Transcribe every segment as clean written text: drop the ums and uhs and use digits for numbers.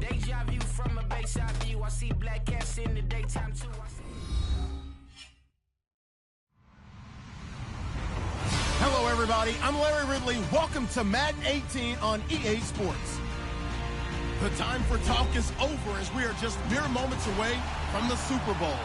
Deja vu from a bayside view. I see black cats in the daytime too. Hello, everybody. I'm Larry Ridley. Welcome to Madden 18 on EA Sports. The time for talk is over as we are just mere moments away from the Super Bowl.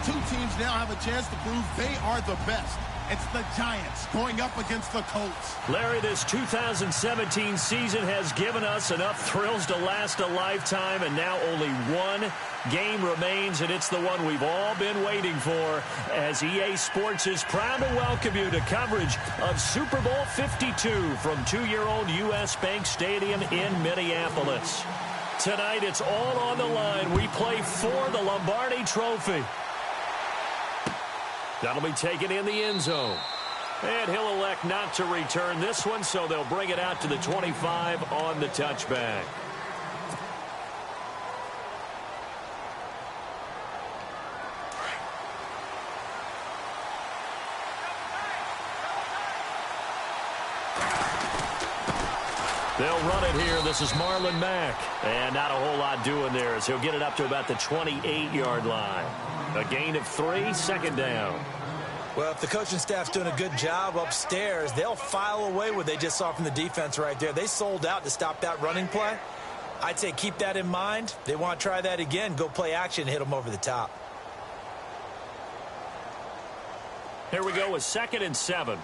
Two teams now have a chance to prove they are the best. It's the Giants going up against the Colts. Larry, this 2017 season has given us enough thrills to last a lifetime, and now only one game remains, and it's the one we've all been waiting for, as EA Sports is proud to welcome you to coverage of Super Bowl 52 from two-year-old U.S. Bank Stadium in Minneapolis. Tonight, it's all on the line. We play for the Lombardi Trophy. That'll be taken in the end zone. And he'll elect not to return this one, so they'll bring it out to the 25 on the touchback. They'll run it here. This is Marlon Mack. And not a whole lot doing there as he'll get it up to about the 28-yard line. A gain of 3, second down. Well, if the coaching staff's doing a good job upstairs, they'll file away what they just saw from the defense right there. They sold out to stop that running play. I'd say keep that in mind. They want to try that again. Go play action, hit them over the top. Here we go with 2nd and 7.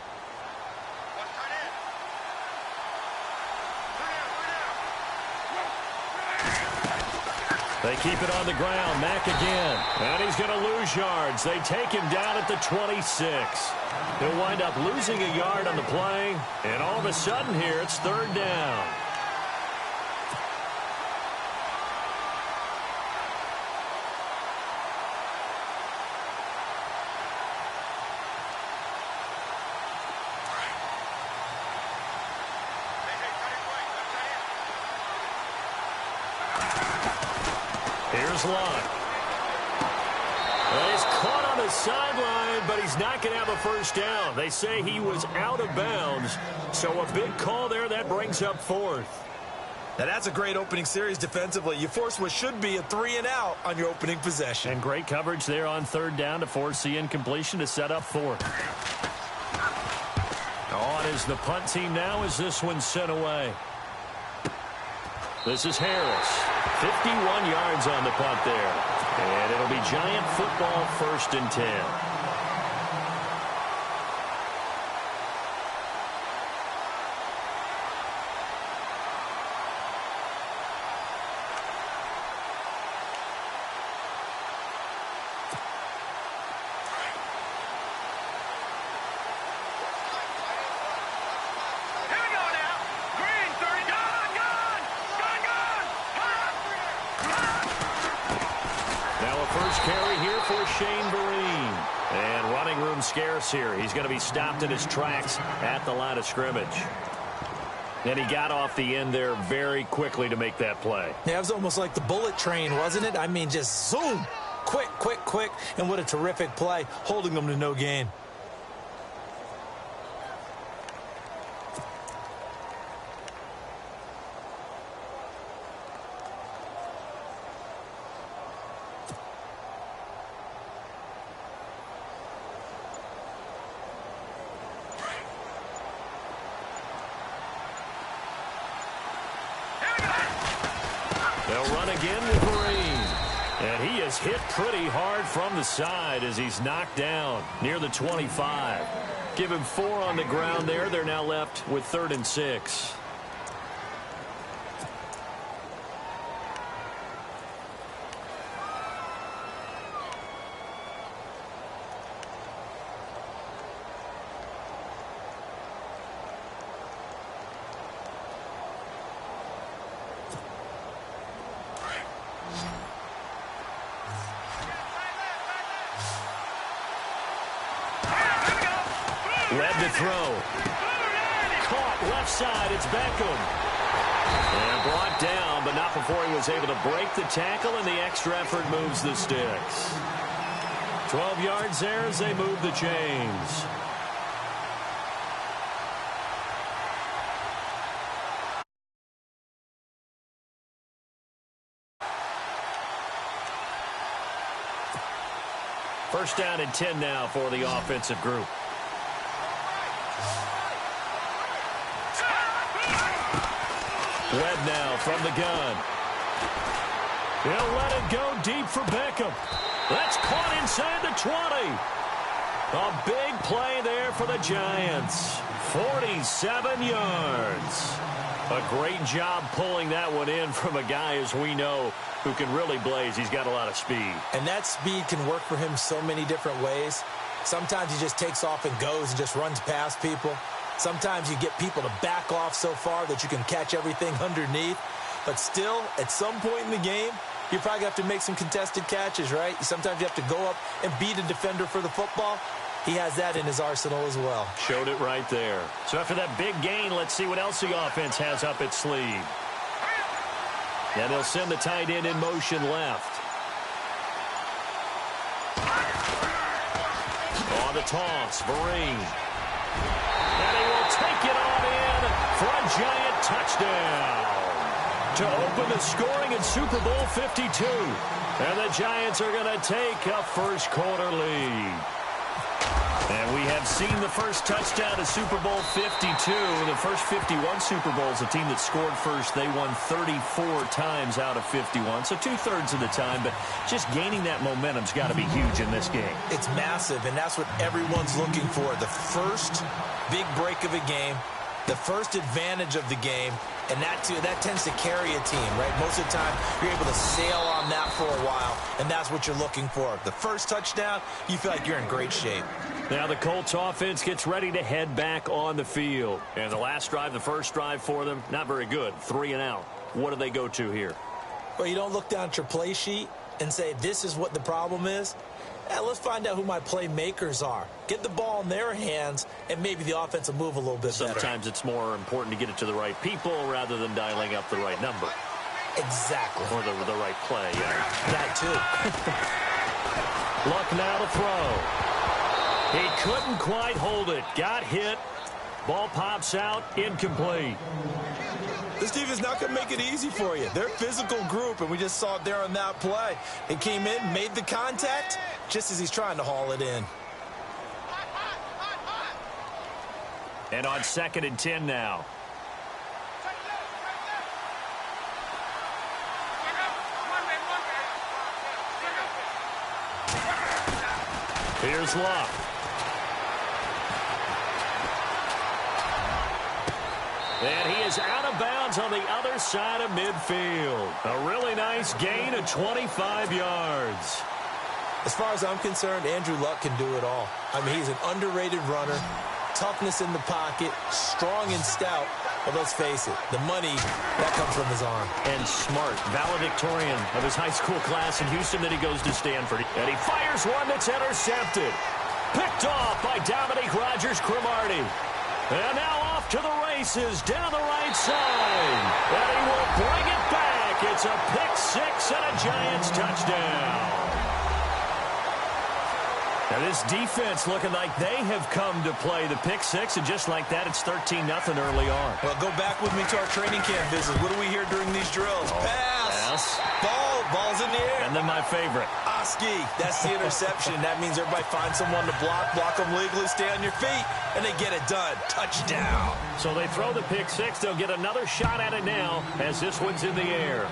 They keep it on the ground. Mack again. And he's going to lose yards. They take him down at the 26. He'll wind up losing a yard on the play. And all of a sudden here, it's 3rd down. Here's Lott. Well, he's caught on the sideline, but he's not going to have a first down. They say he was out of bounds, so a big call there. That brings up 4th. Now, that's a great opening series defensively. You force what should be a 3-and-out on your opening possession. And great coverage there on 3rd down to force the incompletion to set up 4th. On is the punt team now as this one's sent away. This is Harris. 51 yards on the punt there. And it'll be Giant football, 1st and 10. Carry here for Shane Vereen. And running room scarce here. He's going to be stopped in his tracks at the line of scrimmage. And he got off the end there very quickly to make that play. Yeah, it was almost like the bullet train, wasn't it? I mean, just zoom. Quick, quick, quick. And what a terrific play, holding them to no gain. They'll run again with Vereen. And he is hit pretty hard from the side as he's knocked down near the 25. Give him 4 on the ground there. They're now left with 3rd and 6. Webb to throw. Caught left side. It's Beckham. And brought down, but not before he was able to break the tackle, and the extra effort moves the sticks. 12 yards there as they move the chains. First down and 10 now for the offensive group. Webb now from the gun. He'll let it go deep for Beckham. That's caught inside the 20. A big play there for the Giants. 47 yards. A great job pulling that one in from a guy, as we know, who can really blaze. He's got a lot of speed. And that speed can work for him so many different ways. Sometimes he just takes off and goes and just runs past people. Sometimes you get people to back off so far that you can catch everything underneath. But still, at some point in the game, you probably have to make some contested catches, right? Sometimes you have to go up and beat a defender for the football. He has that in his arsenal as well. Showed it right there. So after that big gain, let's see what else the offense has up its sleeve. And they'll send the tight end in motion left. On the toss, Vereen. And he will take it on in for a Giant touchdown to open the scoring in Super Bowl 52. And the Giants are going to take a first quarter lead. And we have seen the first touchdown to Super Bowl 52. The first 51 Super Bowls, the team that scored first, they won 34 times out of 51. So 2/3 of the time, but just gaining that momentum's got to be huge in this game. It's massive, and that's what everyone's looking for. The first big break of a game, the first advantage of the game, and that tends to carry a team, right? Most of the time, you're able to sail on that for a while, and that's what you're looking for. The first touchdown, you feel like you're in great shape. Now the Colts offense gets ready to head back on the field. And the last drive, the first drive for them, not very good. 3 and out. What do they go to here? Well, you don't look down at your play sheet and say, this is what the problem is. Let's find out who my playmakers are. Get the ball in their hands, and maybe the offense will move a little bit better. Sometimes it's more important to get it to the right people rather than dialing up the right number. Exactly. Or the right play, yeah. That too. Luck now to throw. He couldn't quite hold it. Got hit. Ball pops out. Incomplete. This team is not going to make it easy for you. They're a physical group, and we just saw it there on that play. He came in, made the contact, just as he's trying to haul it in. And on 2nd and 10 now. Here's Luck. And he is out of bounds on the other side of midfield. A really nice gain of 25 yards. As far as I'm concerned, Andrew Luck can do it all. I mean, he's an underrated runner, toughness in the pocket, strong and stout. But let's face it, the money, that comes from his arm. And smart, valedictorian of his high school class in Houston, that he goes to Stanford. And he fires one that's intercepted. Picked off by Dominique Rodgers-Cromartie. And now off to the races down the right side. And he will bring it back. It's a pick-6 and a Giants touchdown. Now this defense looking like they have come to play the pick-6, and just like that, it's 13-0 early on. Well, go back with me to our training camp visit. What do we hear during these drills? Pass. Ball's in the air. And then my favorite. Oski. That's the interception. That means everybody finds someone to block them legally, stay on your feet, and they get it done. Touchdown. So they throw the pick-6. They'll get another shot at it now as this one's in the air.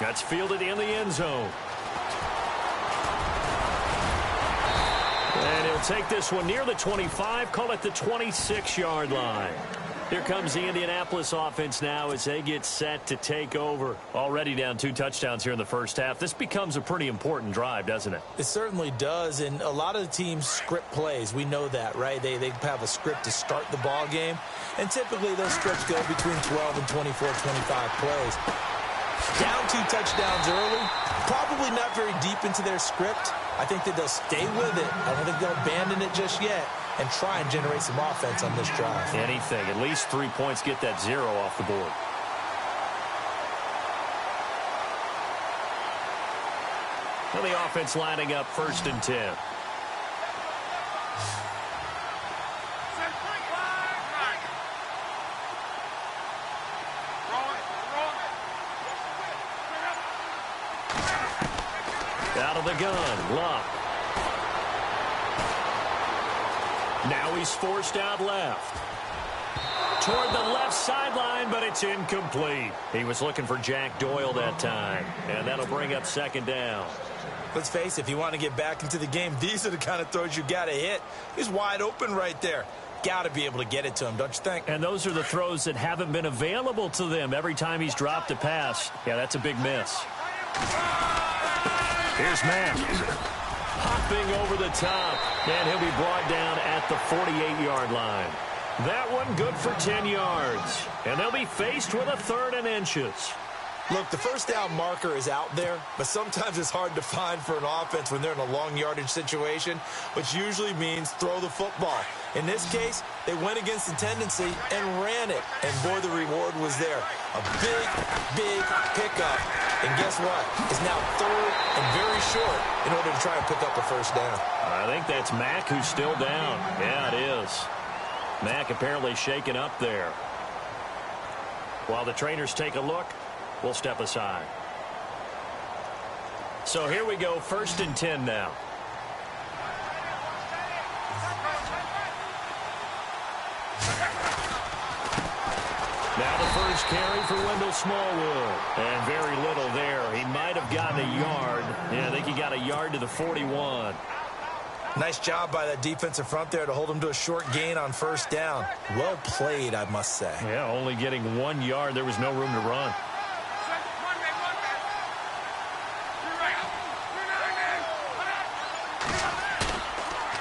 That's fielded in the end zone. And he'll take this one near the 25, call it the 26-yard line. Here comes the Indianapolis offense now as they get set to take over. Already down 2 touchdowns here in the first half. This becomes a pretty important drive, doesn't it? It certainly does, and a lot of the teams script plays. We know that, right? They have a script to start the ball game, and typically those scripts go between 12 and 24, 25 plays. Down 2 touchdowns early, probably not very deep into their script. I think that they'll stay with it. I don't think they'll abandon it just yet and try and generate some offense on this drive. Anything. At least 3 points, get that 0 off the board. Well, the offense lining up 1st and 10. Out of the gun, Luck. Now he's forced out left. Toward the left sideline, but it's incomplete. He was looking for Jack Doyle that time, and that'll bring up second down. Let's face it, if you want to get back into the game, these are the kind of throws you got to hit. He's wide open right there. Got to be able to get it to him, don't you think? And those are the throws that haven't been available to them every time he's dropped a pass. Yeah, that's a big miss. Here's Mack. Hopping over the top, and he'll be brought down at the 48-yard line. That one good for 10 yards. And they'll be faced with a 3rd and inches. Look, the first down marker is out there, but sometimes it's hard to find for an offense when they're in a long yardage situation, which usually means throw the football. In this case, they went against the tendency and ran it. And, boy, the reward was there. A big, big pickup. And guess what? It's now 3rd and very short in order to try and pick up a first down. I think that's Mack who's still down. Yeah, it is. Mack apparently shaken up there. While the trainers take a look, we'll step aside. So here we go, 1st and 10 now. Now the first carry for Wendell Smallwood. And very little there. He might have gotten a yard. Yeah, I think he got a yard to the 41. Nice job by that defensive front there to hold him to a short gain on first down. Well played, I must say. Yeah, only getting 1 yard. There was no room to run.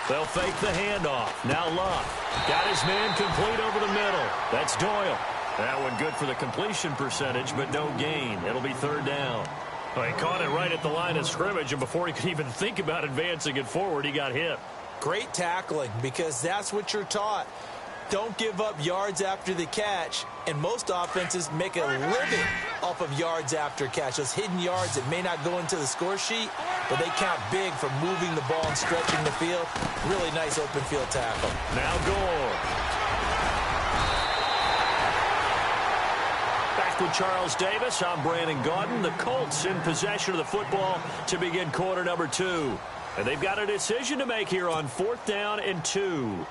They'll fake the handoff. Now Luck. Got his man complete over the middle. That's Doyle. That one good for the completion percentage, but no gain. It'll be 3rd down. Well, he caught it right at the line of scrimmage, and before he could even think about advancing it forward, he got hit. Great tackling, because that's what you're taught. Don't give up yards after the catch, and most offenses make a living off of yards after catch. Those hidden yards that may not go into the score sheet, but they count big for moving the ball and stretching the field. Really nice open field tackle. Now Gore. Back with Charles Davis, I'm Brandon Gaudin. The Colts in possession of the football to begin quarter number 2. And they've got a decision to make here on 4th down and 2.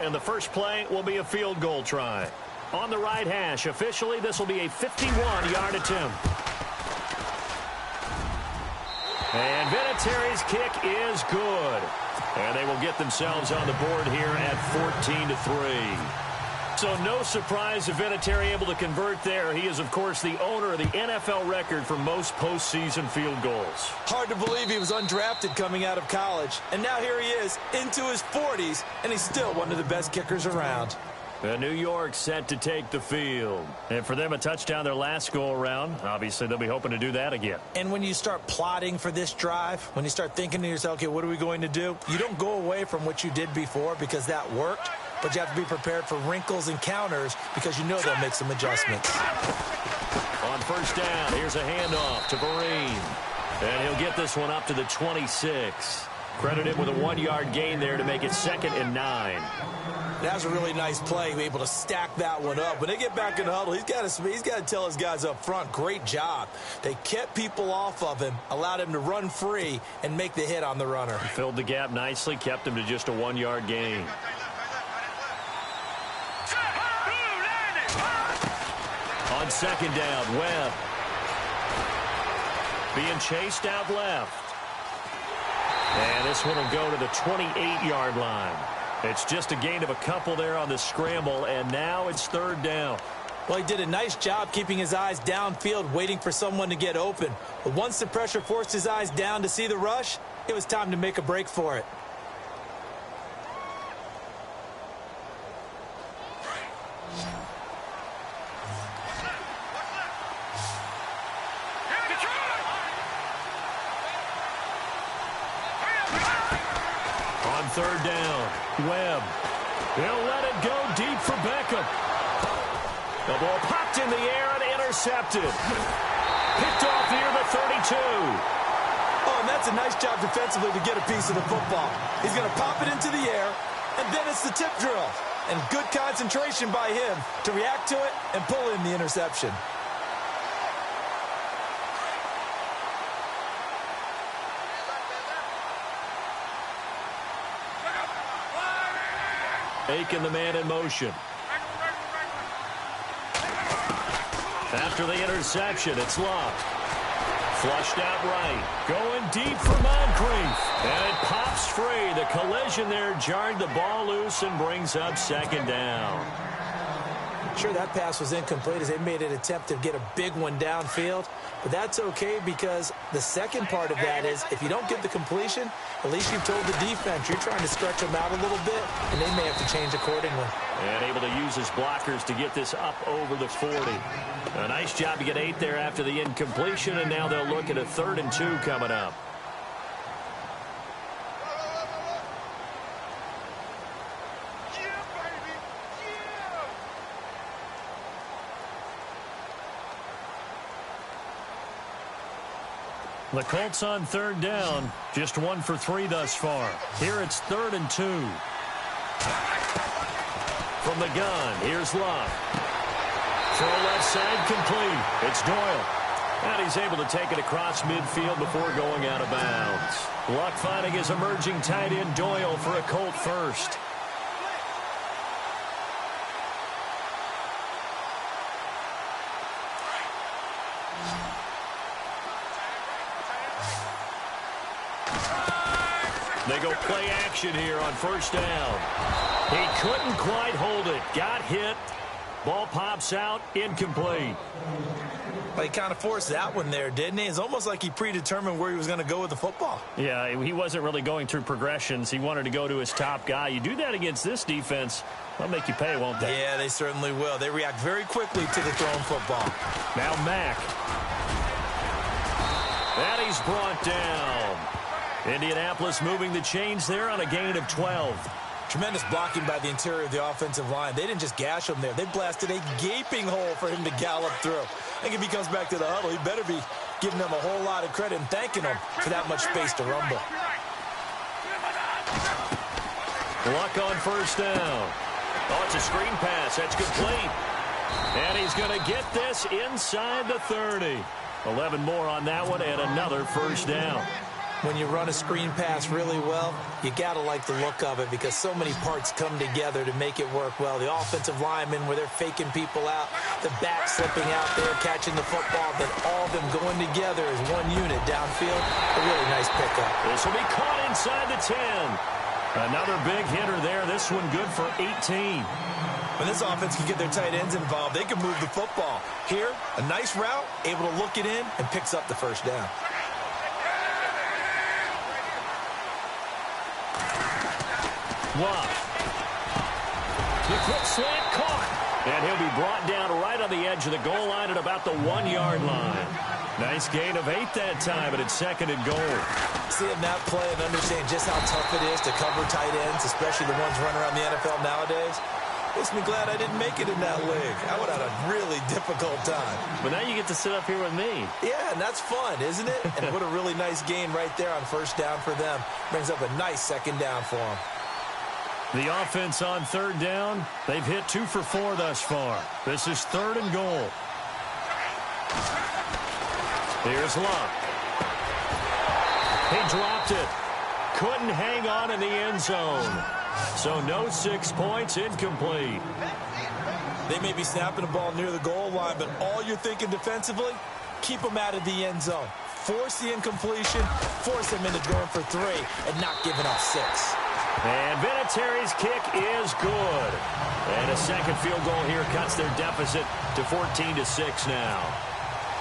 And the first play will be a field goal try. On the right hash, officially, this will be a 51-yard attempt. And Vinatieri's kick is good. And they will get themselves on the board here at 14-3. So no surprise if Vinatieri able to convert there. He is, of course, the owner of the NFL record for most postseason field goals. Hard to believe he was undrafted coming out of college. And now here he is into his 40s, and he's still one of the best kickers around. New York set to take the field. And for them, a touchdown their last go-around. Obviously, they'll be hoping to do that again. And when you start plotting for this drive, when you start thinking to yourself, okay, what are we going to do? You don't go away from what you did before because that worked. But you have to be prepared for wrinkles and counters because you know they'll make some adjustments. On first down, here's a handoff to Vereen. And he'll get this one up to the 26. Credited with a 1-yard gain there to make it 2nd and 9. That was a really nice play, able to stack that one up. When they get back in the huddle, he's got to tell his guys up front, great job. They kept people off of him, allowed him to run free and make the hit on the runner. Filled the gap nicely, kept him to just a 1-yard gain. On second down, Webb. Being chased out left. And this one will go to the 28-yard line. It's just a gain of a couple there on the scramble, and now it's 3rd down. Well, he did a nice job keeping his eyes downfield, waiting for someone to get open. But once the pressure forced his eyes down to see the rush, it was time to make a break for it. On 3rd down, Webb. He'll let it go deep for Beckham. The ball popped in the air and intercepted. Picked off near the 32. Oh, and that's a nice job defensively to get a piece of the football. He's going to pop it into the air, and then it's the tip drill. and good concentration by him to react to it and pull in the interception. Taking the man in motion. After the interception, it's Love. Flushed out right. Going deep for Moncrief. And it pops free. The collision there jarred the ball loose and brings up second down. Sure, that pass was incomplete as they made an attempt to get a big one downfield. But that's okay because the second part of that is if you don't get the completion, at least you've told the defense you're trying to stretch them out a little bit, and they may have to change accordingly. And able to use his blockers to get this up over the 40. A nice job to get 8 there after the incompletion, and now they'll look at a 3rd and 2 coming up. The Colts on 3rd down, just 1 for 3 thus far. Here it's 3rd and 2. From the gun, here's Love. Throw left side complete. It's Doyle. And he's able to take it across midfield before going out of bounds. Luck finding his emerging tight end Doyle for a Colt first. They go play action here on 1st down. He couldn't quite hold it. Got hit. Ball pops out. Incomplete. Well, he kind of forced that one there, didn't he? It's almost like he predetermined where he was going to go with the football. Yeah, he wasn't really going through progressions. He wanted to go to his top guy. You do that against this defense, they'll make you pay, won't they? Yeah, they certainly will. They react very quickly to the thrown football. Now Mack. And he's brought down. Indianapolis moving the chains there on a gain of 12. Tremendous blocking by the interior of the offensive line. They didn't just gash him there. They blasted a gaping hole for him to gallop through. I think if he comes back to the huddle, he better be giving them a whole lot of credit and thanking them for that much space to rumble. Luck on 1st down. Oh, it's a screen pass. That's complete. And he's going to get this inside the 30. 11 more on that one and another 1st down. When you run a screen pass really well, you got to like the look of it because so many parts come together to make it work well. The offensive linemen where they're faking people out, the back slipping out there, catching the football, but all of them going together as one unit downfield. A really nice pickup. This will be caught inside the 10. Another big hitter there. This one good for 18. When this offense can get their tight ends involved, they can move the football. Here, a nice route, able to look it in, and picks up the 1st down. Love. The quick slant caught. And he'll be brought down right on the edge of the goal line at about the 1-yard line. Nice gain of 8 that time, but it's 2nd and goal. Seeing that play and understanding just how tough it is to cover tight ends, especially the ones running around the NFL nowadays, makes me glad I didn't make it in that league. I would have had a really difficult time. But now you get to sit up here with me. Yeah, and that's fun, isn't it? And what a really nice gain right there on 1st down for them. Brings up a nice 2nd down for them. The offense on 3rd down, they've hit 2 for 4 thus far. This is 3rd and goal. Here's Luck. He dropped it. Couldn't hang on in the end zone. So no 6 points, incomplete. They may be snapping the ball near the goal line, but all you're thinking defensively, keep them out of the end zone. Force the incompletion, force them into going for 3, and not giving up 6. And Vinatieri's kick is good. And a 2nd field goal here cuts their deficit to 14-6 now.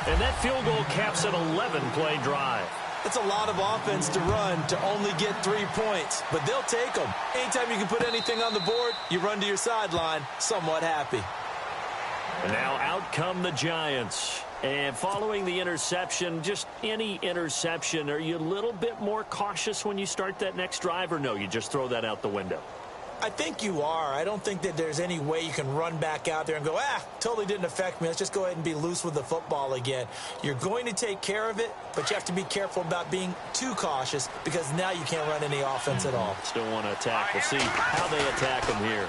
And that field goal caps an 11-play drive. It's a lot of offense to run to only get 3 points, but they'll take them. Anytime you can put anything on the board, you run to your sideline, somewhat happy. And now out come the Giants. And following the interception, just any interception, are you a little bit more cautious when you start that next drive, or no, you just throw that out the window? I think you are. I don't think that there's any way you can run back out there and go, totally didn't affect me. Let's just go ahead and be loose with the football again. You're going to take care of it, but you have to be careful about being too cautious because now you can't run any offense at all. Still want to attack. We'll see how they attack them here.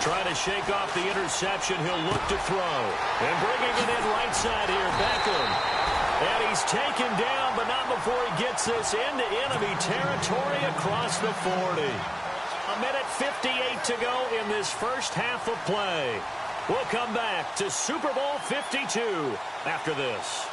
Trying to shake off the interception. He'll look to throw. And bringing it in right side here, Beckham. And he's taken down, but not before he gets this into enemy territory across the 40. A minute 58 to go in this first half of play. We'll come back to Super Bowl 52 after this.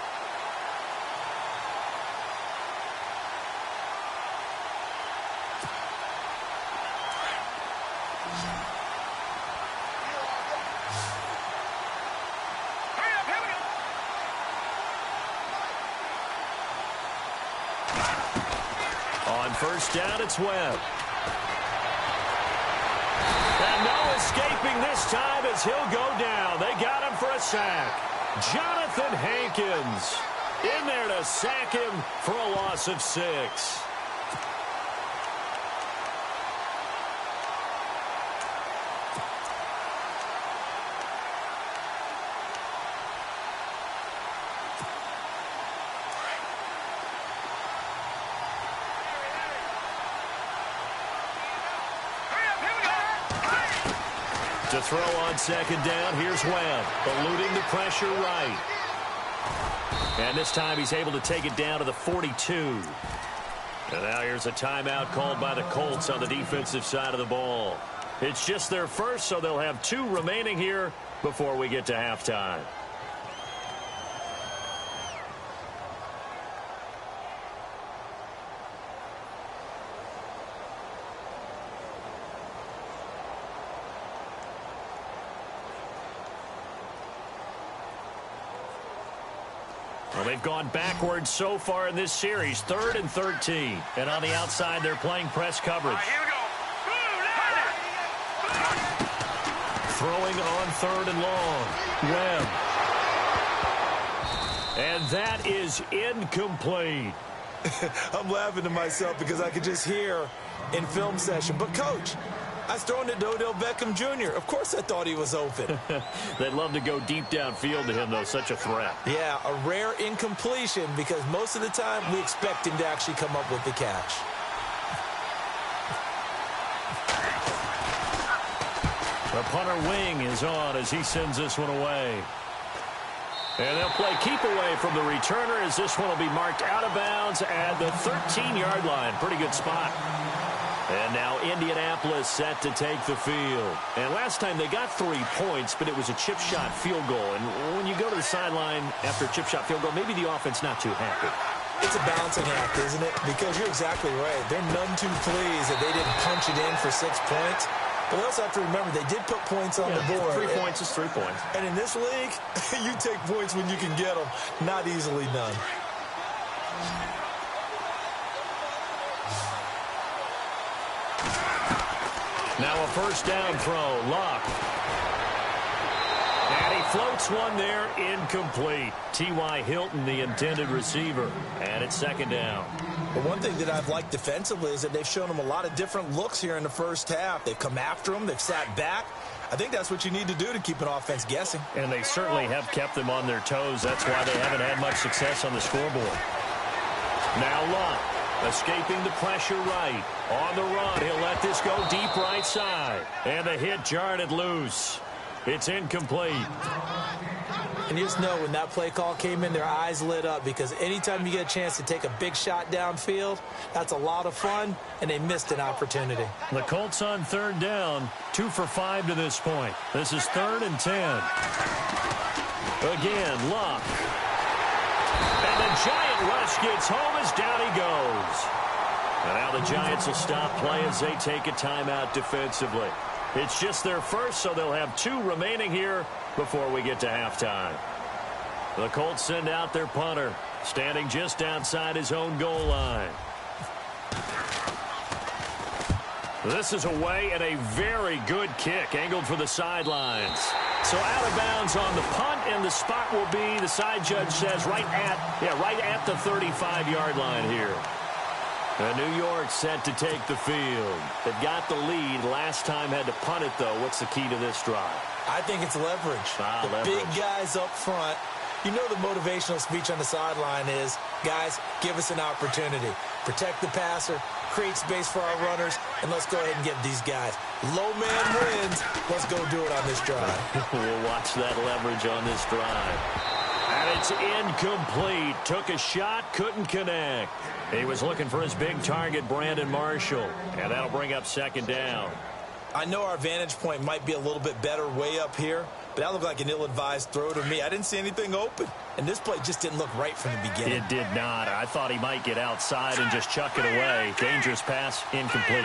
On first down, it's Webb. And no escaping this time as he'll go down. They got him for a sack. Jonathan Hankins in there to sack him for a loss of 6. To throw on second down, here's Webb, eluding the pressure right. And this time he's able to take it down to the 42. And now here's a timeout called by the Colts on the defensive side of the ball. It's just their first, so they'll have 2 remaining here before we get to halftime. Well, they've gone backwards so far in this series. 3rd and 13. And on the outside, they're playing press coverage. Here we go. Throwing on 3rd and long. Webb. And that is incomplete. I'm laughing to myself because I could just hear in film session. But, Coach, I was throwing to Odell Beckham Jr. Of course I thought he was open. They'd love to go deep downfield to him, though. Such a threat. Yeah, a rare incompletion because most of the time we expect him to actually come up with the catch. The punter wing is on as he sends this one away. And they'll play keep away from the returner as this one will be marked out of bounds at the 13-yard line. Pretty good spot. And now Indianapolis set to take the field. And last time they got 3 points, but it was a chip shot field goal. And when you go to the sideline after a chip shot field goal, maybe the offense not too happy. It's a balancing act, isn't it? Because you're exactly right. They're none too pleased that they didn't punch it in for 6 points. But we also have to remember they did put points on the board. 3 points is 3 points. And in this league, you take points when you can get them. Not easily done. Now a first down throw. Luck. And he floats one there, incomplete. T.Y. Hilton, the intended receiver. And it's 2nd down. But one thing that I've liked defensively is that they've shown them a lot of different looks here in the first half. They've come after them. They've sat back. I think that's what you need to do to keep an offense guessing. And they certainly have kept them on their toes. That's why they haven't had much success on the scoreboard. Now Luck. Escaping the pressure right. On the run, he'll let this go deep right side. And the hit jarred it loose. It's incomplete. And you just know when that play call came in, their eyes lit up because anytime you get a chance to take a big shot downfield, that's a lot of fun, and they missed an opportunity. The Colts on 3rd down, 2 for 5 to this point. This is 3rd and 10. Again, Luck. And the giant rush gets home as down he goes. And now the Giants will stop play as they take a timeout defensively. It's just their first, so they'll have 2 remaining here before we get to halftime. The Colts send out their punter, standing just outside his own goal line. This is away and a very good kick, angled for the sidelines. So out of bounds on the punt, and the spot will be, the side judge says, right at the 35-yard line here. And New York set to take the field. They've got the lead. Last time had to punt it, though. What's the key to this drive? I think it's leverage. The big guys up front. You know the motivational speech on the sideline is, guys, give us an opportunity. Protect the passer, create space for our runners, and let's go ahead and give these guys. Low man wins. Let's go do it on this drive. We'll watch that leverage on this drive. And it's incomplete. Took a shot, couldn't connect. He was looking for his big target, Brandon Marshall. And that'll bring up second down. I know our vantage point might be a little bit better way up here, but that looked like an ill-advised throw to me. I didn't see anything open, and this play just didn't look right from the beginning. It did not. I thought he might get outside and just chuck it away. Dangerous pass, incomplete.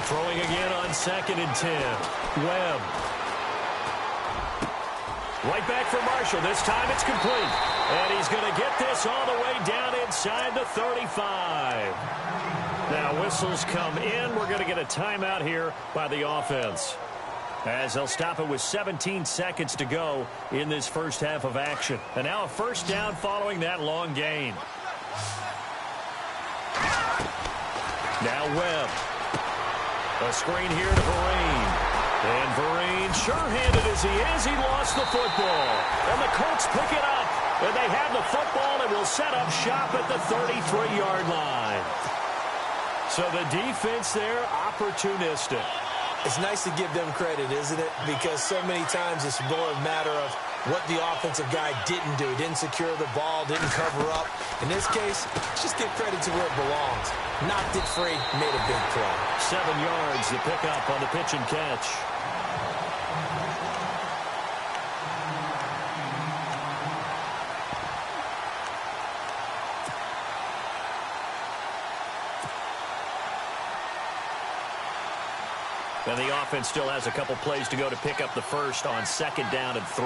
Throwing again on 2nd and 10. Webb. Right back for Marshall. This time it's complete. And he's going to get this all the way down inside the 35. Now whistles come in. We're going to get a timeout here by the offense, as they'll stop it with 17 seconds to go in this first half of action. And now a first down following that long gain. Now Webb. A screen here to Vereen. And Vereen, sure-handed as he is, he lost the football. And the Colts pick it up. And they have the football and will set up shop at the 33-yard line. So the defense there, opportunistic. It's nice to give them credit, isn't it? Because so many times it's more a matter of what the offensive guy didn't do. He didn't secure the ball, didn't cover up. In this case, just give credit to where it belongs. Knocked it free, made a big play. 7 yards, the pickup on the pitch and catch. And the offense still has a couple plays to go to pick up the first on 2nd down and 3.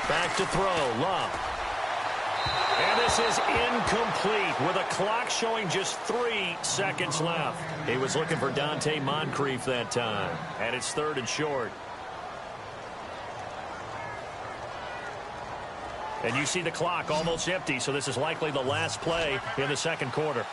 Back to throw, Love. And this is incomplete with a clock showing just 3 seconds left. He was looking for Dante Moncrief that time. And it's 3rd and short. And you see the clock almost empty, so this is likely the last play in the second quarter.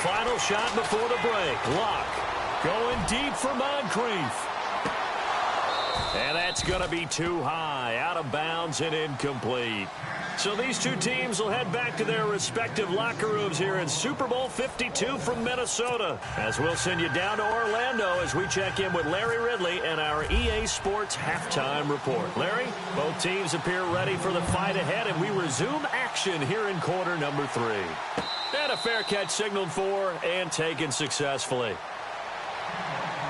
Final shot before the break. Locke going deep for Moncrief. And that's going to be too high. Out of bounds and incomplete. So these two teams will head back to their respective locker rooms here in Super Bowl 52 from Minnesota. As we'll send you down to Orlando as we check in with Larry Ridley and our EA Sports halftime report. Larry, both teams appear ready for the fight ahead, and we resume action here in quarter number 3. And a fair catch signaled for and taken successfully.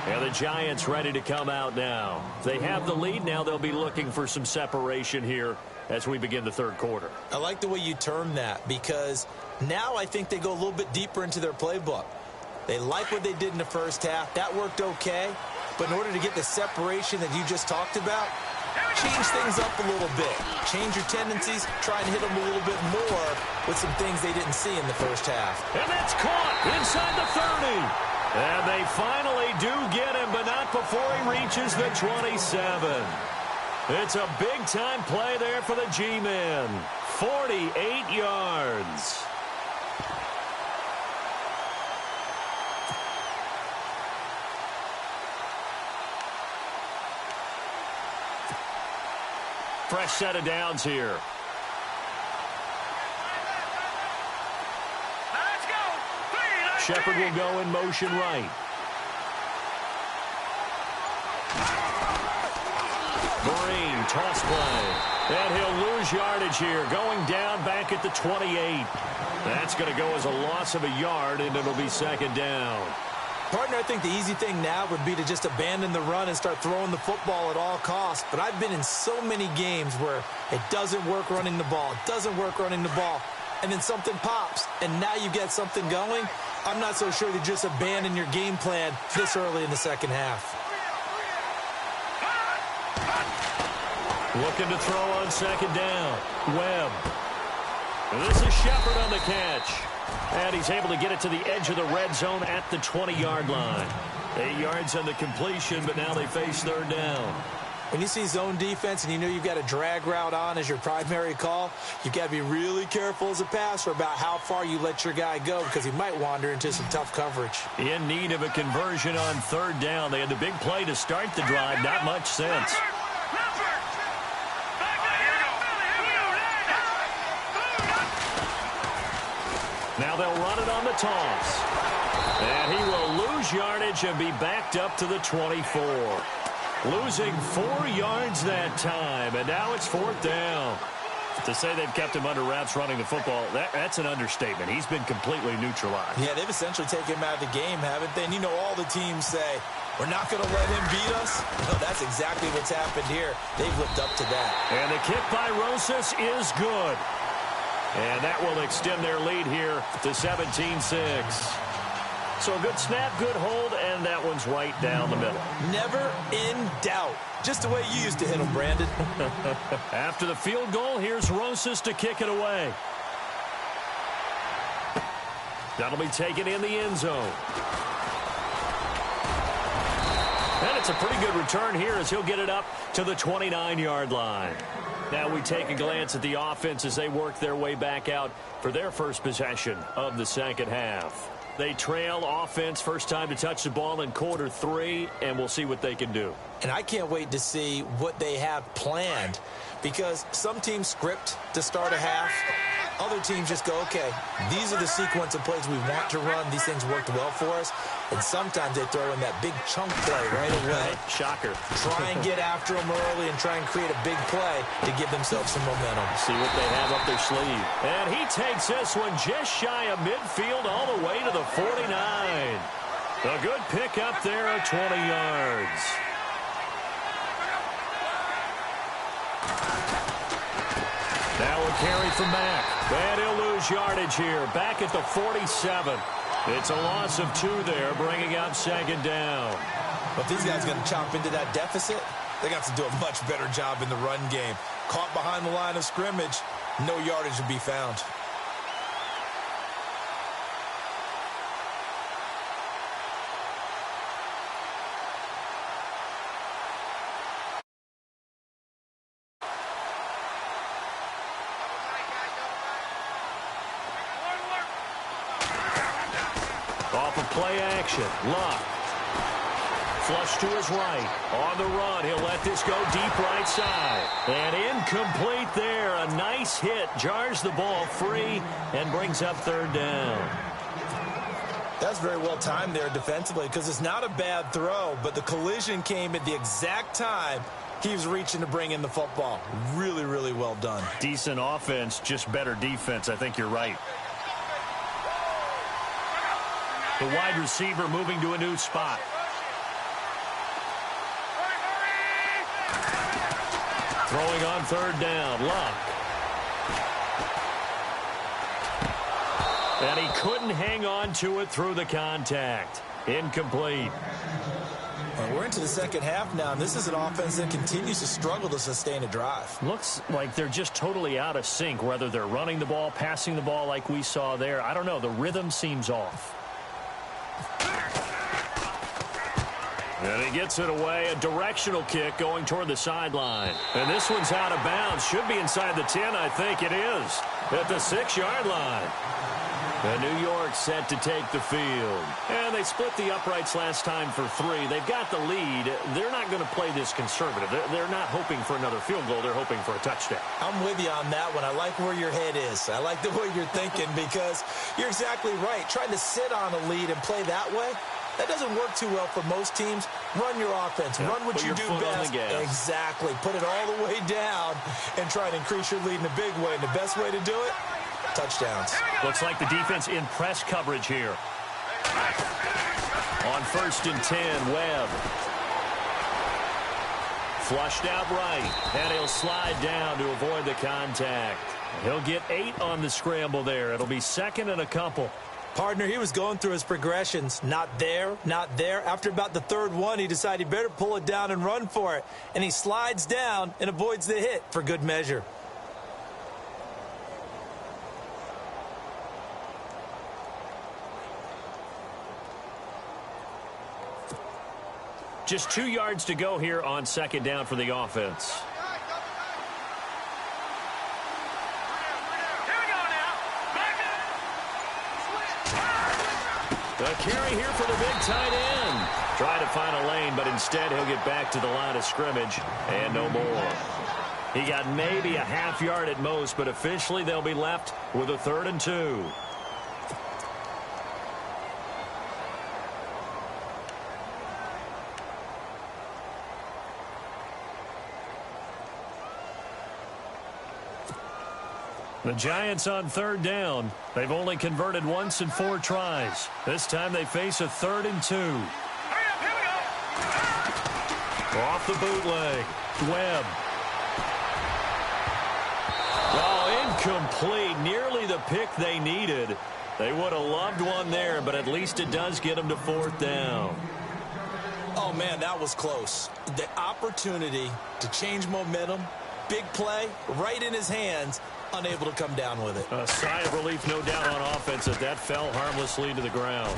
And the Giants ready to come out now. They have the lead. Now they'll be looking for some separation here as we begin the third quarter. I like the way you term that, because now I think they go a little bit deeper into their playbook. They like what they did in the first half. That worked okay. But in order to get the separation that you just talked about, change things up a little bit. Change your tendencies. Try and hit them a little bit more with some things they didn't see in the first half. And that's caught inside the 30. And they finally do get him, but not before he reaches the 27. It's a big-time play there for the G-Men. 48 yards. Fresh set of downs here. Shepard will go in motion right. Vereen, toss play. And he'll lose yardage here, going down back at the 28. That's going to go as a loss of a yard, and it'll be second down. Partner, I think the easy thing now would be to just abandon the run and start throwing the football at all costs. But I've been in so many games where it doesn't work running the ball. It doesn't work running the ball. And then something pops, and now you get something going. I'm not so sure to just abandon your game plan this early in the second half. Looking to throw on second down. Webb. This is Shepard on the catch. And he's able to get it to the edge of the red zone at the 20-yard line. 8 yards on the completion, but now they face third down. When you see zone defense and you know you've got a drag route on as your primary call, you've got to be really careful as a passer about how far you let your guy go because he might wander into some tough coverage. In need of a conversion on third down. They had the big play to start the drive. Not much sense. Now they'll run it on the toss. And he will lose yardage and be backed up to the 24. Losing 4 yards that time, and now it's fourth down. To say they've kept him under wraps running the football, that's an understatement. He's been completely neutralized. Yeah, they've essentially taken him out of the game, haven't they? And you know all the teams say, we're not going to let him beat us. No, that's exactly what's happened here. They've lived up to that. And the kick by Rosas is good. And that will extend their lead here to 17-6. So a good snap, good hold, and that one's right down the middle. Never in doubt. Just the way you used to hit them, Brandon. After the field goal, here's Rosas to kick it away. That'll be taken in the end zone. And it's a pretty good return here as he'll get it up to the 29-yard line. Now we take a glance at the offense as they work their way back out for their first possession of the second half. They trail offense, first time to touch the ball in quarter 3, and we'll see what they can do. And I can't wait to see what they have planned because some teams script to start a half. Other teams just go, okay, these are the sequence of plays we want to run. These things worked well for us. And sometimes they throw in that big chunk play right away. Shocker. Try and get after them early and try and create a big play to give themselves some momentum. See what they have up their sleeve. And he takes this one just shy of midfield all the way to the 49. A good pick up there at 20 yards. Now a carry from Mack. And he'll lose yardage here. Back at the 47. It's a loss of 2 there, bringing up second down. But these guys are going to chop into that deficit. They got to do a much better job in the run game. Caught behind the line of scrimmage, no yardage to be found. Off of play action, Luck. Flush to his right. On the run, he'll let this go deep right side. And incomplete there. A nice hit. Jars the ball free and brings up third down. That's very well timed there defensively because it's not a bad throw, but the collision came at the exact time he was reaching to bring in the football. Really, really well done. Decent offense, just better defense. I think you're right. The wide receiver moving to a new spot. Throwing on third down, Luck. And he couldn't hang on to it through the contact. Incomplete. Well, we're into the second half now, and this is an offense that continues to struggle to sustain a drive. Looks like they're just totally out of sync, whether they're running the ball, passing the ball like we saw there. I don't know. The rhythm seems off. And he gets it away. A directional kick going toward the sideline. And this one's out of bounds. Should be inside the 10, I think it is. At the 6-yard line. And New York set to take the field. And they split the uprights last time for 3. They've got the lead. They're not going to play this conservative. They're not hoping for another field goal. They're hoping for a touchdown. I'm with you on that one. I like where your head is. I like the way you're thinking because you're exactly right. Trying to sit on a lead and play that way, that doesn't work too well for most teams. Run your offense. Yeah, run what you do best. Exactly. Put it all the way down and try to increase your lead in a big way. And the best way to do it, touchdowns. Looks like the defense in press coverage here. On 1st and 10, Webb. Flushed out right. And he'll slide down to avoid the contact. He'll get 8 on the scramble there. It'll be second and a couple. Partner, he was going through his progressions. Not there, not there. After about the third one, he decided he better pull it down and run for it. And he slides down and avoids the hit for good measure. Just 2 yards to go here on second down for the offense. The carry here for the big tight end. Trying to find a lane, but instead he'll get back to the line of scrimmage and no more. He got maybe a half yard at most, but officially they'll be left with a 3rd and 2. The Giants on 3rd down. They've only converted once in 4 tries. This time they face a 3rd and 2. Off the bootleg. Webb. Oh, incomplete. Nearly the pick they needed. They would have loved one there, but at least it does get them to 4th down. Oh, man, that was close. The opportunity to change momentum, big play, right in his hands, unable to come down with it. A sigh of relief, no doubt, on offense as that fell harmlessly to the ground.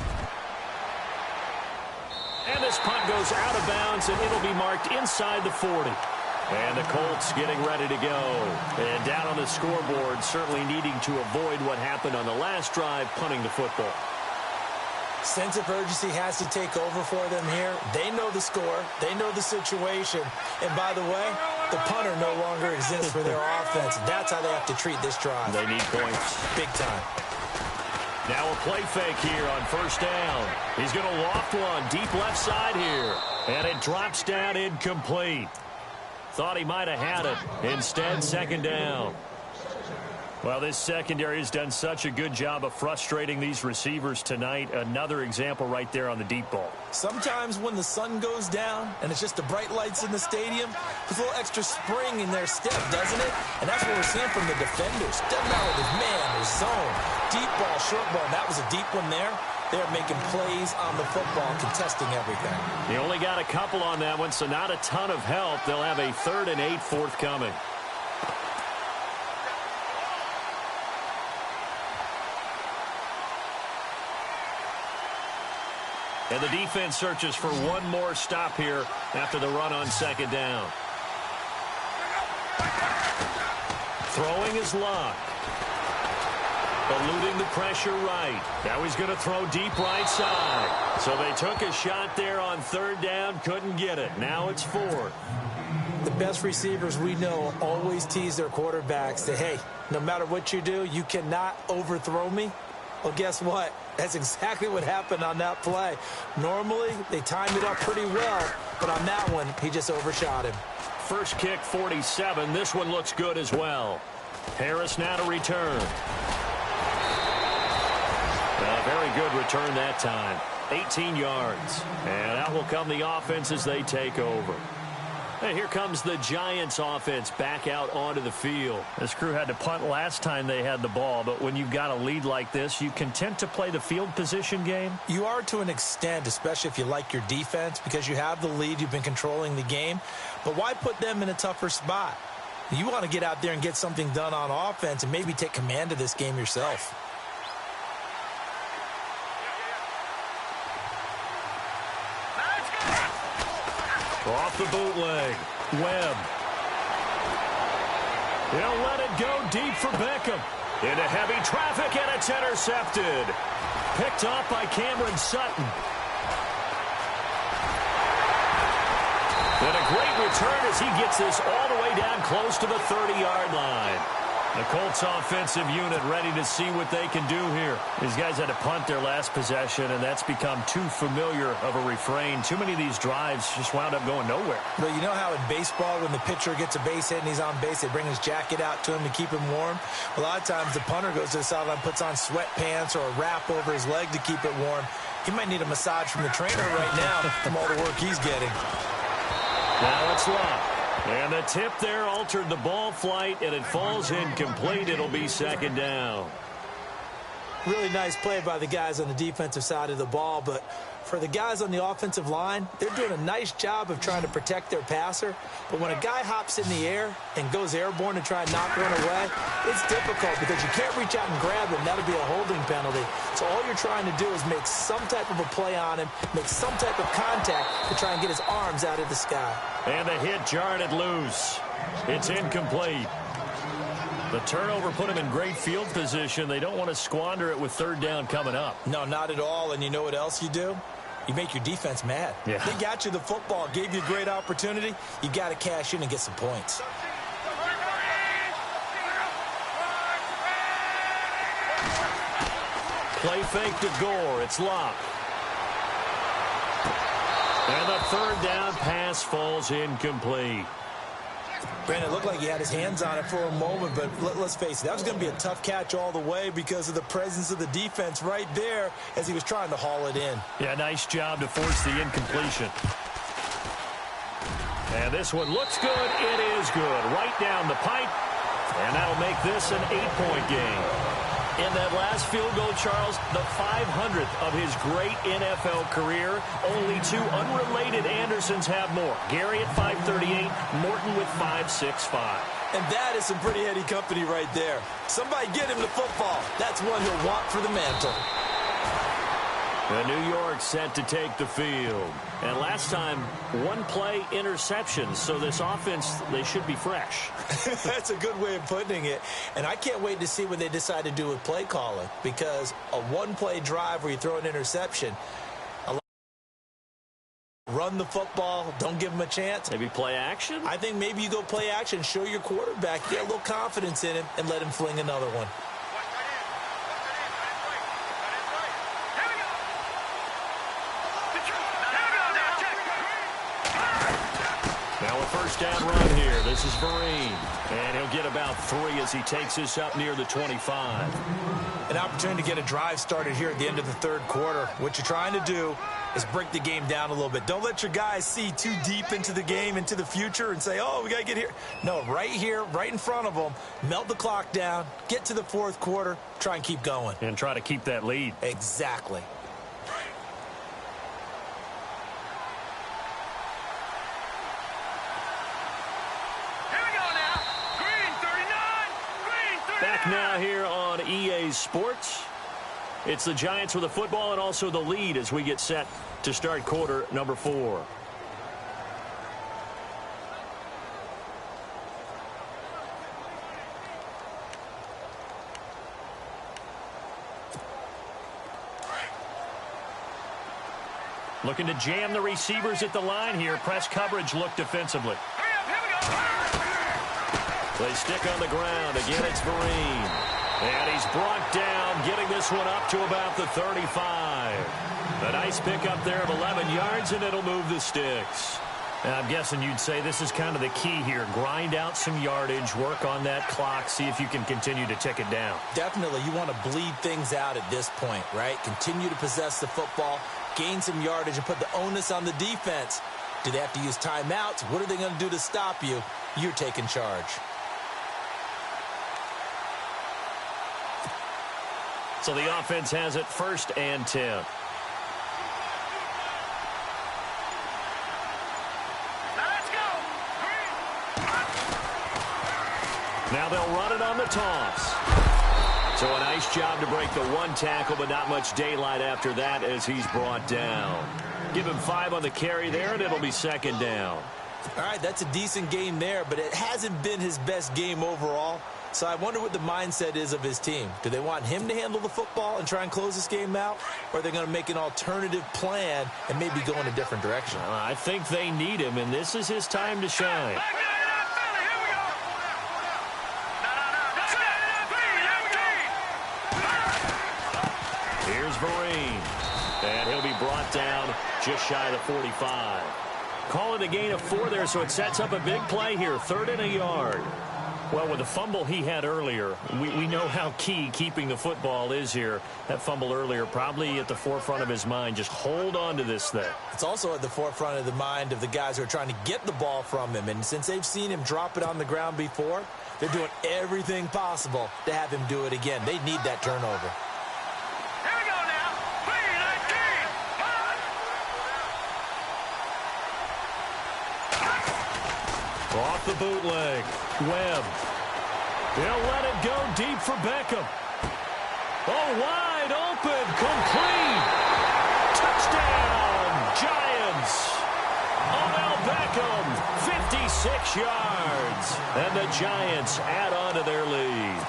And this punt goes out of bounds, and it'll be marked inside the 40. And the Colts getting ready to go. And down on the scoreboard, certainly needing to avoid what happened on the last drive, punting the football. Sense of urgency has to take over for them here. They know the score. They know the situation. And by the way, the punter no longer exists for their offense. That's how they have to treat this drive. They need points. Big time. Now a play fake here on 1st down. He's going to loft one deep left side here. And it drops down incomplete. Thought he might have had it. Instead, 2nd down. Well, this secondary has done such a good job of frustrating these receivers tonight. Another example right there on the deep ball. Sometimes when the sun goes down and it's just the bright lights in the stadium, there's a little extra spring in their step, doesn't it? And that's what we're seeing from the defenders. Doesn't matter with his man, his zone, deep ball, short ball. And that was a deep one there. They're making plays on the football, contesting everything. He only got a couple on that one, so not a ton of help. They'll have a 3rd and 8 forthcoming. And the defense searches for one more stop here after the run on 2nd down. Throwing is Luck. Eluding the pressure right. Now he's going to throw deep right side. So they took a shot there on 3rd down, couldn't get it. Now it's 4th. The best receivers we know always tease their quarterbacks that, hey, no matter what you do, you cannot overthrow me. Well, guess what? That's exactly what happened on that play. Normally, they timed it up pretty well, but on that one, he just overshot him. First kick, 47. This one looks good as well. Harris now to return. A very good return that time. 18 yards. And out will come the offense as they take over. And here comes the Giants offense back out onto the field. This crew had to punt last time they had the ball, but when you've got a lead like this, you content to play the field position game? You are to an extent, especially if you like your defense, because you have the lead, you've been controlling the game. But why put them in a tougher spot? You want to get out there and get something done on offense and maybe take command of this game yourself. Off the bootleg. Webb. He'll let it go deep for Beckham. Into heavy traffic, and it's intercepted. Picked off by Cameron Sutton. And a great return as he gets this all the way down close to the 30-yard line. The Colts offensive unit ready to see what they can do here. These guys had to punt their last possession, and that's become too familiar of a refrain. Too many of these drives just wound up going nowhere. But you know how in baseball, when the pitcher gets a base hit and he's on base, they bring his jacket out to him to keep him warm? A lot of times the punter goes to the sideline, puts on sweatpants or a wrap over his leg to keep it warm. He might need a massage from the trainer right now from all the work he's getting. Now it's Luck. And the tip there altered the ball flight, and it falls incomplete. It'll be 2nd down. Really nice play by the guys on the defensive side of the ball, but for the guys on the offensive line, they're doing a nice job of trying to protect their passer. But when a guy hops in the air and goes airborne to try and knock one away, it's difficult because you can't reach out and grab him. That'll be a holding penalty. So all you're trying to do is make some type of a play on him, make some type of contact to try and get his arms out of the sky. And the hit jarred it loose. It's incomplete. The turnover put him in great field position. They don't want to squander it with third down coming up. No, not at all. And you know what else you do? You make your defense mad. Yeah. They got you the football, gave you a great opportunity. You got to cash in and get some points. Play fake to Gore. It's Locke. And the third down pass falls incomplete. Brandon, it looked like he had his hands on it for a moment, but let's face it, that was going to be a tough catch all the way because of the presence of the defense right there as he was trying to haul it in. Yeah, nice job to force the incompletion. And this one looks good. It is good. Right down the pipe. And that'll make this an 8-point game. In that last field goal, Charles, the 500th of his great NFL career. Only two unrelated Andersons have more. Gary at 538, Morton with 565. And that is some pretty heady company right there. Somebody get him the football. That's one he'll want for the mantle. The New York set to take the field. And last time, one play interception. So this offense, they should be fresh. That's a good way of putting it. And I can't wait to see what they decide to do with play calling. Because a one-play drive where you throw an interception, run the football, don't give him a chance. Maybe play action? I think maybe you go play action, show your quarterback, get a little confidence in him, and let him fling another one. Now a first down run here. This is Vereen. And he'll get about 3 as he takes this up near the 25. An opportunity to get a drive started here at the end of the third quarter. What you're trying to do is break the game down a little bit. Don't let your guys see too deep into the game, into the future, and say, oh, we got to get here. No, right here, right in front of them, melt the clock down, get to the fourth quarter, try and keep going. And try to keep that lead. Exactly. Back now here on EA Sports. It's the Giants with the football and also the lead as we get set to start quarter number 4. Looking to jam the receivers at the line here. Press coverage look defensively. They stick on the ground. Again, it's Vereen. And he's brought down, getting this one up to about the 35. A nice pickup there of 11 yards, and it'll move the sticks. Now, I'm guessing you'd say this is kind of the key here. Grind out some yardage, work on that clock, see if you can continue to tick it down. Definitely. You want to bleed things out at this point, right? Continue to possess the football, gain some yardage, and put the onus on the defense. Do they have to use timeouts? What are they going to do to stop you? You're taking charge. So the offense has it 1st and 10. Now they'll run it on the toss. So a nice job to break the one tackle, but not much daylight after that as he's brought down. Give him 5 on the carry there, and it'll be 2nd down. All right, that's a decent game there, but it hasn't been his best game overall. So I wonder what the mindset is of his team. Do they want him to handle the football and try and close this game out? Or are they going to make an alternative plan and maybe go in a different direction? I think they need him, and this is his time to shine. Here's Vereen. And he'll be brought down just shy of the 45. Call it a gain of 4 there, so it sets up a big play here. 3rd and a yard. Well, with the fumble he had earlier, we know how key keeping the football is here. That fumble earlier probably at the forefront of his mind. Just hold on to this thing. It's also at the forefront of the mind of the guys who are trying to get the ball from him. And since they've seen him drop it on the ground before, they're doing everything possible to have him do it again. They need that turnover. Off the bootleg. Webb. They'll let it go deep for Beckham. Oh, wide open. Complete. Touchdown, Giants. Odell Beckham, 56 yards. And the Giants add on to their lead.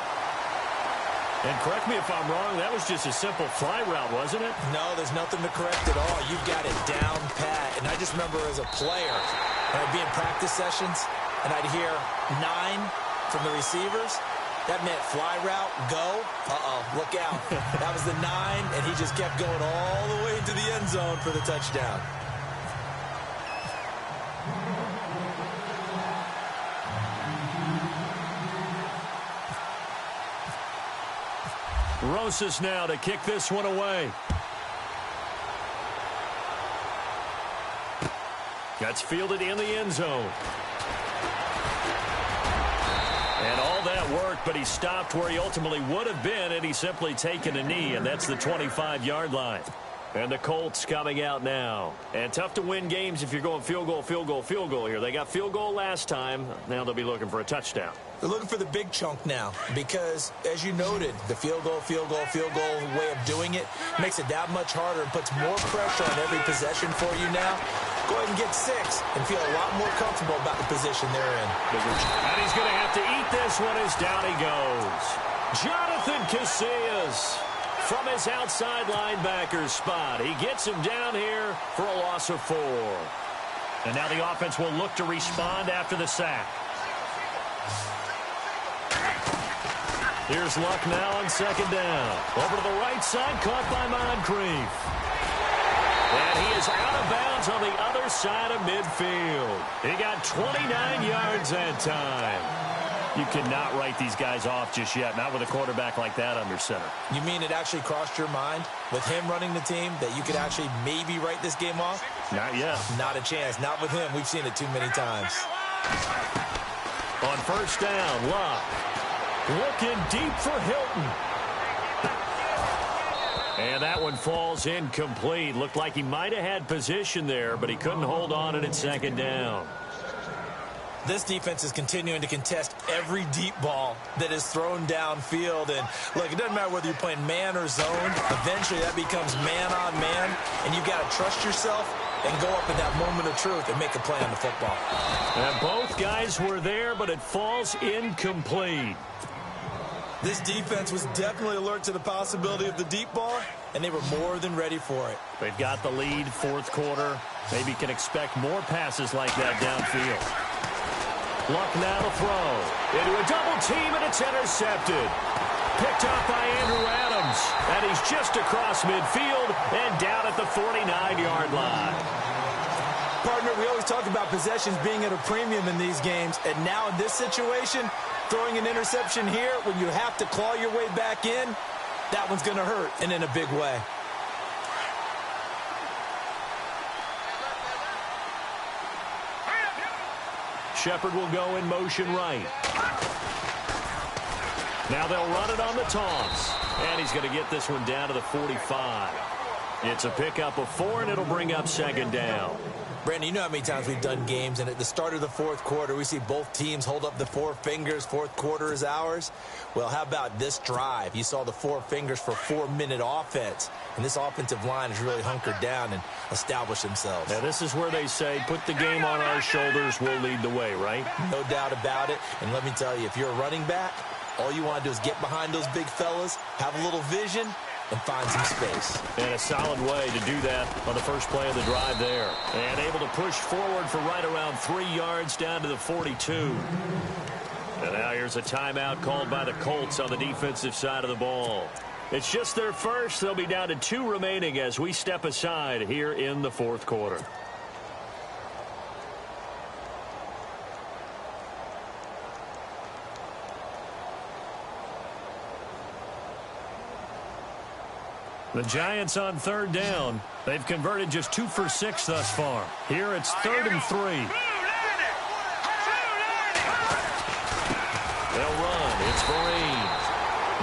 And correct me if I'm wrong, that was just a simple fly route, wasn't it? No, there's nothing to correct at all. You've got it down pat. And I just remember as a player, I'd be in practice sessions, and I'd hear 9 from the receivers. That meant fly route, go. Look out. That was the 9, and he just kept going all the way into the end zone for the touchdown. Rosas now to kick this one away. That's fielded in the end zone. And all that worked, but he stopped where he ultimately would have been, and he's simply taken a knee, and that's the 25-yard line. And the Colts coming out now. And tough to win games if you're going field goal, field goal, field goal here. They got field goal last time. Now they'll be looking for a touchdown. They're looking for the big chunk now because, as you noted, the field goal way of doing it makes it that much harder and puts more pressure on every possession for you now. Go ahead and get 6 and feel a lot more comfortable about the position they're in. And he's going to have to eat this one as down he goes. Jonathan Casillas from his outside linebacker spot. He gets him down here for a loss of 4. And now the offense will look to respond after the sack. Here's Luck now on second down. Over to the right side, caught by Moncrief. And he is out of bounds on the other side of midfield. He got 29 yards that time. You cannot write these guys off just yet, not with a quarterback like that under center. You mean it actually crossed your mind with him running the team that you could actually maybe write this game off? Not yet. Not a chance. Not with him. We've seen it too many times. On first down, Luck. Looking deep for Hilton. And that one falls incomplete. Looked like he might have had position there, but he couldn't hold on it at second down. This defense is continuing to contest every deep ball that is thrown downfield. And, look, it doesn't matter whether you're playing man or zone. Eventually, that becomes man on man, and you've got to trust yourself and go up in that moment of truth and make a play on the football. And both guys were there, but it falls incomplete. This defense was definitely alert to the possibility of the deep ball, and they were more than ready for it. They've got the lead, fourth quarter. Maybe can expect more passes like that downfield. Luck now to throw. Into a double team, and it's intercepted. Picked up by Andrew Adams. And he's just across midfield and down at the 49-yard line. Partner, we always talk about possessions being at a premium in these games. And now in this situation, throwing an interception here when you have to claw your way back in, that one's going to hurt, and in a big way. Shepard will go in motion right. Now they'll run it on the toss. And he's going to get this one down to the 45. It's a pickup of 4, and it'll bring up second down. Brandon, you know how many times we've done games, and at the start of the fourth quarter, we see both teams hold up the 4 fingers. Fourth quarter is ours. Well, how about this drive? You saw the 4 fingers for 4-minute offense, and this offensive line has really hunkered down and established themselves. Now, this is where they say, put the game on our shoulders, we'll lead the way, right? No doubt about it. And let me tell you, if you're a running back, all you want to do is get behind those big fellas, have a little vision, and find some space. And a solid way to do that on the first play of the drive there. And able to push forward for right around 3 yards down to the 42. And now here's a timeout called by the Colts on the defensive side of the ball. It's just their first. They'll be down to 2 remaining as we step aside here in the fourth quarter. The Giants on third down. They've converted just 2 for 6 thus far. Here it's 3rd and 3. They'll run. It's Vereen.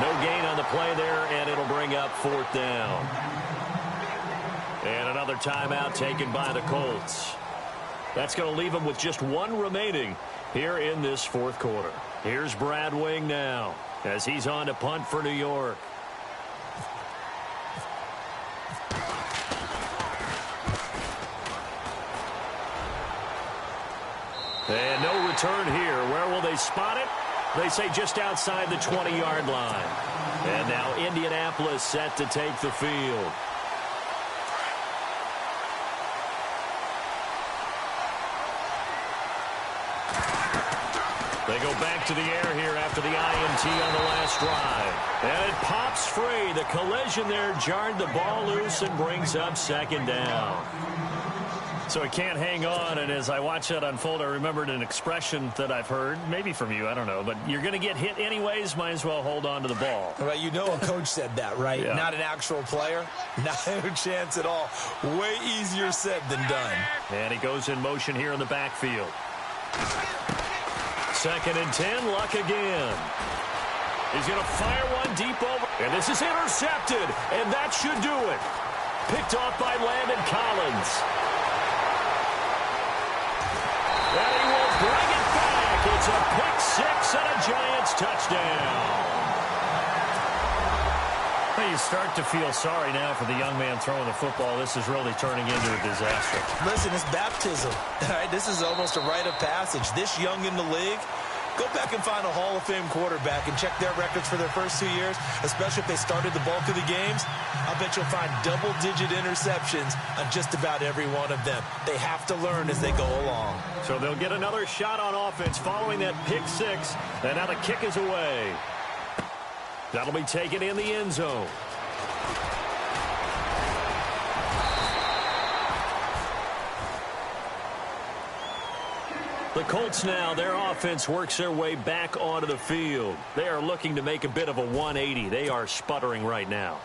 No gain on the play there, and it'll bring up 4th down. And another timeout taken by the Colts. That's going to leave them with just 1 remaining here in this fourth quarter. Here's Brad Wing now as he's on to punt for New York. And no return here. Where will they spot it? They say just outside the 20-yard line. And now Indianapolis set to take the field. They go back to the air here after the INT on the last drive. And it pops free. The collision there jarred the ball loose and brings up second down. So it can't hang on, and as I watch that unfold, I remembered an expression that I've heard, maybe from you, I don't know, but you're going to get hit anyways, might as well hold on to the ball. Well, you know a coach said that, right? Yeah. Not an actual player. Not a chance at all. Way easier said than done. And he goes in motion here in the backfield. 2nd and 10, Luck again. He's going to fire one deep over, and this is intercepted, and that should do it. Picked off by Landon Collins. And he will bring it back. It's a pick six and a Giants touchdown. Well, you start to feel sorry now for the young man throwing the football. This is really turning into a disaster. Listen, it's baptism. All right, this is almost a rite of passage. This young in the league, go back and find a Hall of Fame quarterback and check their records for their first 2 years, especially if they started the bulk of the games. I'll bet you'll find double-digit interceptions on just about every one of them. They have to learn as they go along. So they'll get another shot on offense following that pick six, and now the kick is away. That'll be taken in the end zone. The Colts now, their offense works their way back onto the field. They are looking to make a bit of a 180. They are sputtering right now.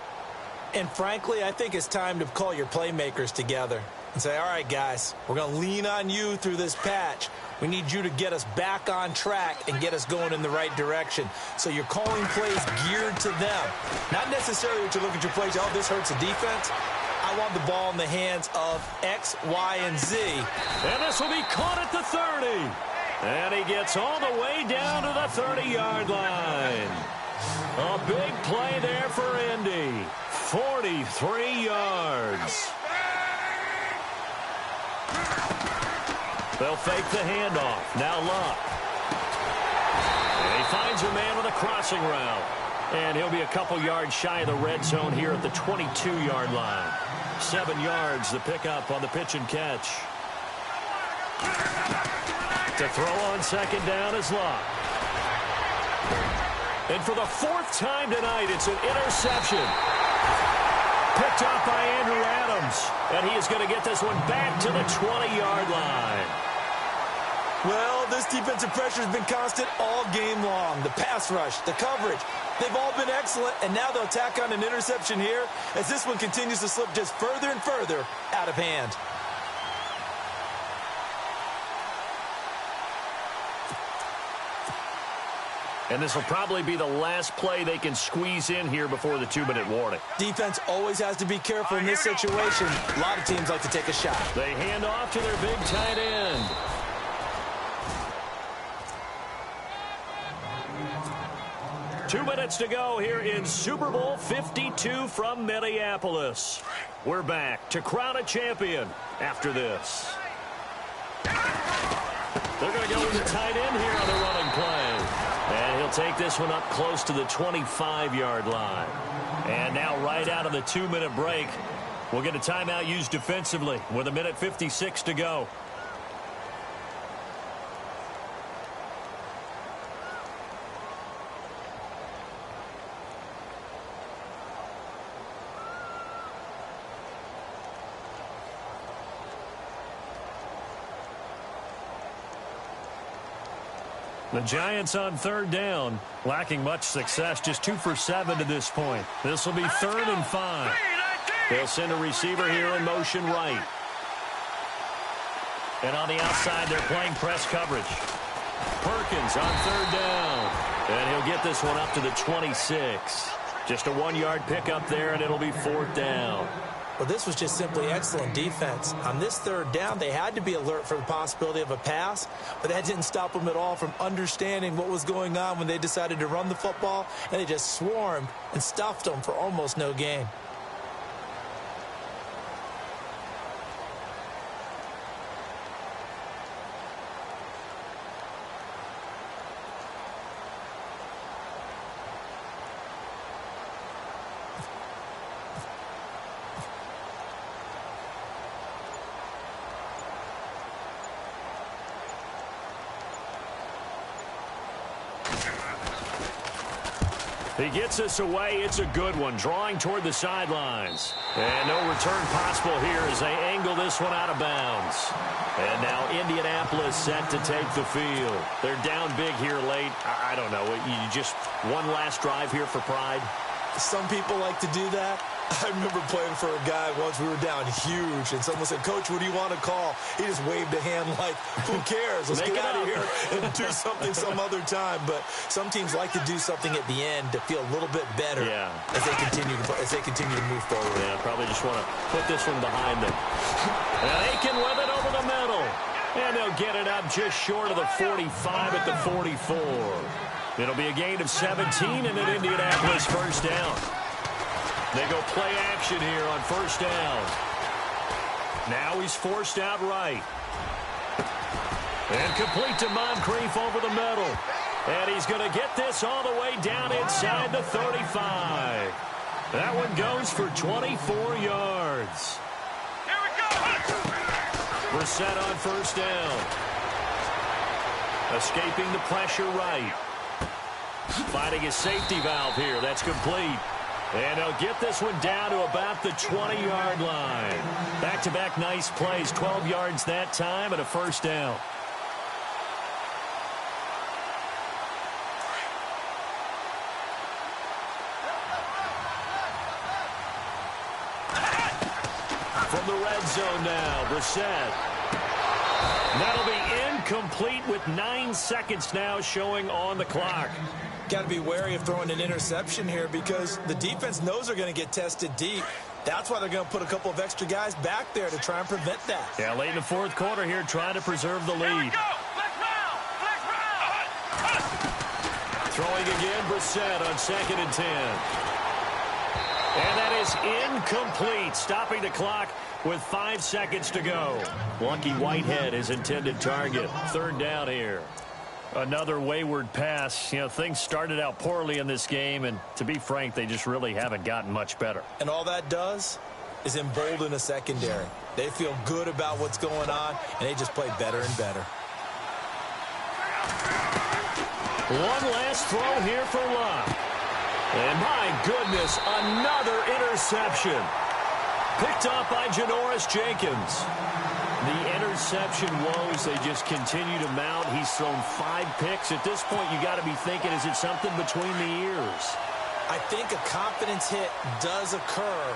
And frankly, I think it's time to call your playmakers together and say, all right, guys, we're going to lean on you through this patch. We need you to get us back on track and get us going in the right direction. So you're calling plays geared to them. Not necessarily that you look at your plays, oh, this hurts the defense. I want the ball in the hands of X, Y, and Z. And this will be caught at the 30. And he gets all the way down to the 30-yard line. A big play there for Indy. 43 yards. They'll fake the handoff. Now Luck. And he finds a man with a crossing route. And he'll be a couple yards shy of the red zone here at the 22-yard line. 7 yards, the pickup on the pitch and catch. To throw on second down is Luck. And for the 4th time tonight, it's an interception. Picked off by Andrew Adams. And he is going to get this one back to the 20-yard line. Well, this defensive pressure has been constant all game long. The pass rush, the coverage, they've all been excellent, and now they'll tack on an interception here as this one continues to slip just further and further out of hand. And this will probably be the last play they can squeeze in here before the 2-minute warning. Defense always has to be careful in this situation. A lot of teams like to take a shot. They hand off to their big tight end. Two minutes to go here in Super Bowl 52 from Minneapolis. We're back to crown a champion after this. They're going to go with the tight end here on the running play. And he'll take this one up close to the 25-yard line. And now right out of the 2-minute break, we'll get a timeout used defensively with 1:56 to go. The Giants on 3rd down, lacking much success, just 2 for 7 to this point. This will be 3rd and 5. They'll send a receiver here in motion right. And on the outside, they're playing press coverage. Perkins on 3rd down. And he'll get this one up to the 26. Just a 1-yard pickup there, and it'll be 4th down. Well, this was just simply excellent defense. On this third down, they had to be alert for the possibility of a pass, but that didn't stop them at all from understanding what was going on when they decided to run the football, and they just swarmed and stuffed them for almost no gain. He gets us away. It's a good one. Drawing toward the sidelines. And no return possible here as they angle this one out of bounds. And now Indianapolis set to take the field. They're down big here late. I don't know. You just one last drive here for pride? Some people like to do that. I remember playing for a guy once. We were down huge, and someone said, "Coach, what do you want to call?" He just waved a hand like, "Who cares? Let's get out of here and do something some other time." But some teams like to do something at the end to feel a little bit better as they continue to move forward. Yeah, probably just want to put this one behind them. And Aiken with it over the middle, and they'll get it up just short of the 45 at the 44. It'll be a gain of 17 and an Indianapolis first down. They go play action here on first down. Now he's forced out right. And complete to Moncrief over the middle. And he's going to get this all the way down inside the 35. That one goes for 24 yards. Here we go. Brissett on first down. Escaping the pressure right. Finding his safety valve here. That's complete. And they'll get this one down to about the 20-yard line. Back-to-back nice plays. 12 yards that time and a first down. From the red zone now, Brissett. That'll be incomplete with 9 seconds now showing on the clock. Got to be wary of throwing an interception here because the defense knows they're going to get tested deep. That's why they're going to put a couple of extra guys back there to try and prevent that. Yeah, late in the fourth quarter here, trying to preserve the lead. Throwing again, Brissett on 2nd and 10. And that is incomplete, stopping the clock with 5 seconds to go. Lucky Whitehead, his intended target. Third down here. Another wayward pass. You know, things started out poorly in this game, and to be frank, they just really haven't gotten much better. And all that does is embolden a secondary. They feel good about what's going on, and they just play better and better. One last throw here for Luck. And my goodness, another interception. Picked off by Janoris Jenkins. The interception woes, they just continue to mount. He's thrown 5 picks. At this point, you got to be thinking, is it something between the ears? I think a confidence hit does occur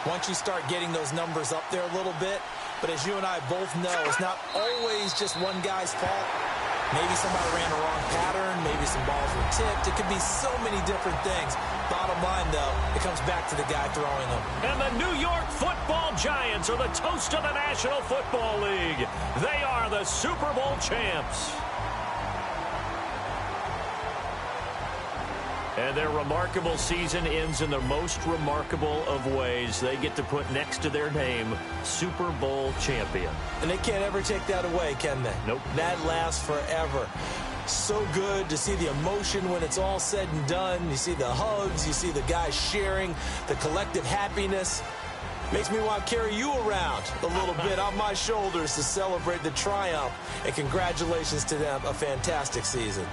once you start getting those numbers up there a little bit. But as you and I both know, it's not always just one guy's fault. Maybe somebody ran a wrong pattern. Maybe some balls were tipped. It could be so many different things. Bottom line, though, it comes back to the guy throwing them. And the New York Football Giants are the toast of the National Football League. They are the Super Bowl champs. And their remarkable season ends in the most remarkable of ways. They get to put next to their name, Super Bowl champion. And they can't ever take that away, can they? Nope. That lasts forever. So good to see the emotion when it's all said and done. You see the hugs, you see the guys sharing, the collective happiness. Makes me want to carry you around a little bit on my shoulders to celebrate the triumph. And congratulations to them, a fantastic season.